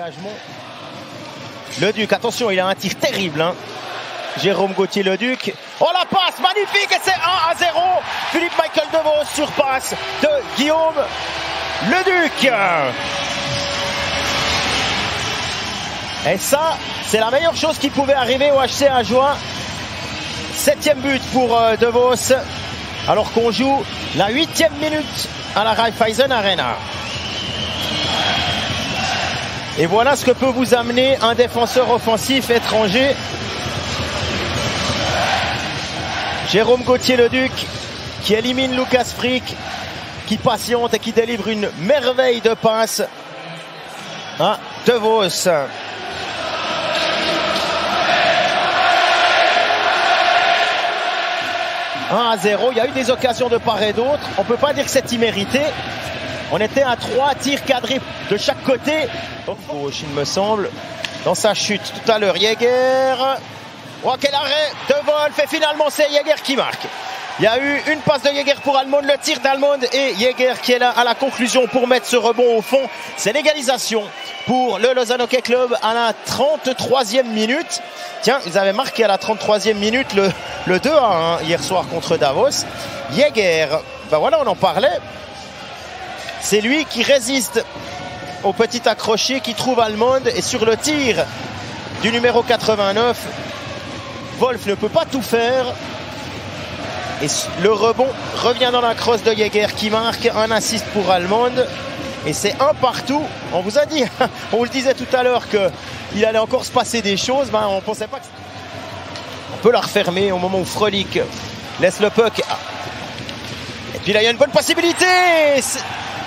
engagement. Leduc, attention, il a un tir terrible. Hein. Jérôme Gauthier-Leduc. Oh la passe, magnifique, et c'est 1-0. Philippe Michael Devos sur passe de Guillaume Leduc. Et ça, c'est la meilleure chose qui pouvait arriver au HC Ajoie. 7e but pour Devos, alors qu'on joue la 8e minute à la Raiffeisen Arena. Et voilà ce que peut vous amener un défenseur offensif étranger. Jérôme Gauthier-Leduc qui élimine Lucas Frick, qui patiente et qui délivre une merveille de passe à Devos. 1-0, il y a eu des occasions de part et d'autre. On ne peut pas dire que c'est immérité. On était à 3 tirs cadrés de chaque côté. Donc gauche, il me semble, dans sa chute tout à l'heure. Jäger. Oh, quel arrêt de Wolf. Et finalement, c'est Jäger qui marque. Il y a eu une passe de Jäger pour Almond, le tir d'Almond et Jäger qui est là à la conclusion pour mettre ce rebond au fond. C'est l'égalisation pour le Lausanne Hockey Club à la 33e minute. Tiens, ils avaient marqué à la 33e minute le 2-1 hier soir contre Davos. Jäger, ben voilà, on en parlait. C'est lui qui résiste au petit accroché qui trouve Almond et sur le tir du numéro 89, Wolf ne peut pas tout faire. Et le rebond revient dans la crosse de Jäger qui marque un assist pour Almond. Et c'est un partout. On vous a dit, on vous le disait tout à l'heure qu'il allait encore se passer des choses. Ben, on ne pensait pas que... On peut la refermer au moment où Frolic laisse le puck. Et puis là, il y a une bonne possibilité.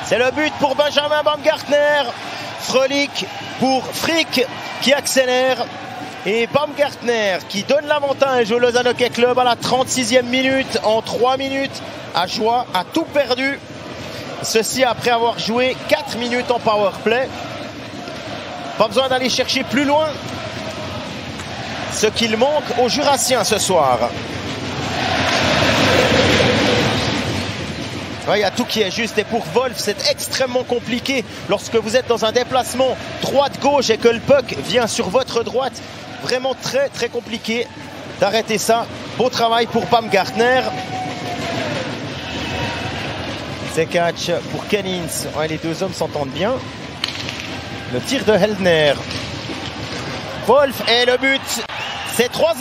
C'est le but pour Benjamin Baumgartner. Frolic pour Frick qui accélère. Et Baumgartner qui donne l'avantage au Lausanne Hockey Club à la 36e minute. En 3 minutes, Ajoie a tout perdu. Ceci après avoir joué 4 minutes en power play. Pas besoin d'aller chercher plus loin ce qu'il manque aux Jurassiens ce soir. Il y a tout qui est juste. Et pour Wolf, c'est extrêmement compliqué lorsque vous êtes dans un déplacement droite-gauche et que le puck vient sur votre droite. Vraiment très très compliqué d'arrêter ça. Beau travail pour Baumgartner. C'est catch pour Kennings. Ouais, les deux hommes s'entendent bien. Le tir de Heldner. Wolf et le but. C'est 3-1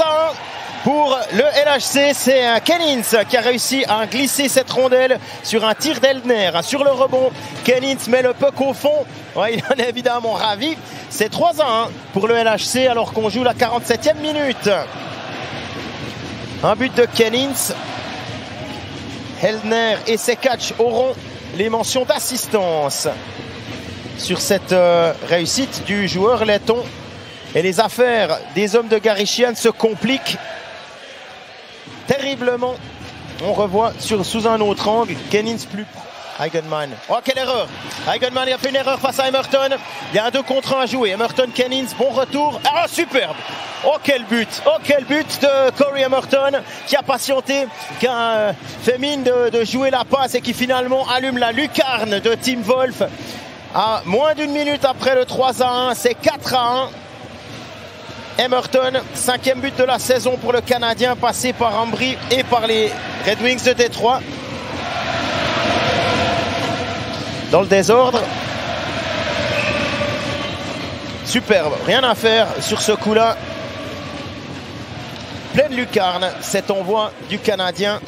pour le LHC. C'est Kennings qui a réussi à glisser cette rondelle sur un tir d'Heldner. Sur le rebond, Kennings met le puck au fond. Ouais, il en est évidemment ravi. C'est 3-1 pour le LHC alors qu'on joue la 47e minute. Un but de Kennings. Heldner et ses catchs auront les mentions d'assistance sur cette réussite du joueur letton. Et les affaires des hommes de Garishian se compliquent terriblement. On revoit sous un autre angle. Kennings plus Eigenmann. Oh, quelle erreur! Eigenmann, il a fait une erreur face à Emerton. Il y a un 2 contre 1 à jouer. Emerton, Kennings, bon retour. Ah, superbe! Oh, quel but! Oh, quel but de Corey Emerton qui a patienté, qui a fait mine de jouer la passe et qui finalement allume la lucarne de Tim Wolf. À moins d'une minute après le 3-1, c'est 4-1. Emerton, 5e but de la saison pour le Canadien, passé par Ambry et par les Red Wings de Détroit. Dans le désordre. Superbe, rien à faire sur ce coup-là. Pleine lucarne, cet envoi du Canadien.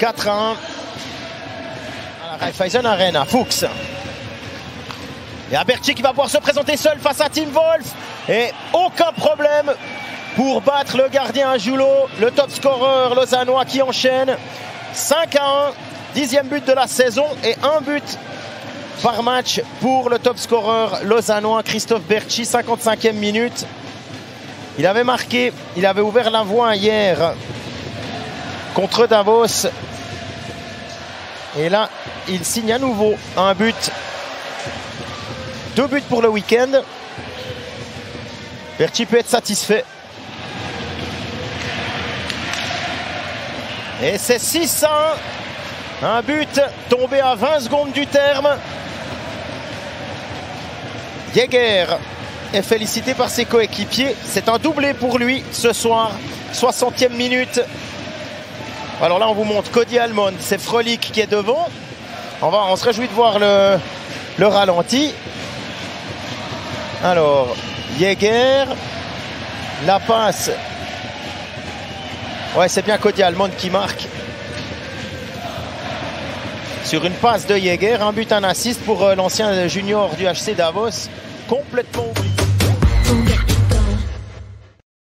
4-1 à la Raiffeisen Arena. Fuchs. Et Aberti qui va pouvoir se présenter seul face à Tim Wolf. Et aucun problème pour battre le gardien Joulot, le top scorer lausannois qui enchaîne. 5-1, 10e but de la saison et un but par match pour le top scorer lausannois Christophe Berchi, 55e minute. Il avait marqué, il avait ouvert la voie hier contre Davos. Et là, il signe à nouveau un but. 2 buts pour le week-end. Berchi peut être satisfait. Et c'est 6-1. Un but tombé à 20 secondes du terme. Jäger est félicité par ses coéquipiers. C'est un doublé pour lui ce soir. 60e minute. Alors là, on vous montre Cody Almond. C'est Frolic qui est devant. On se réjouit de voir le ralenti. Alors, Jäger. La passe. Ouais, c'est bien Cody Almond qui marque. Sur une passe de Jäger, un but, un assist pour l'ancien junior du HC Davos. Complètement oublié.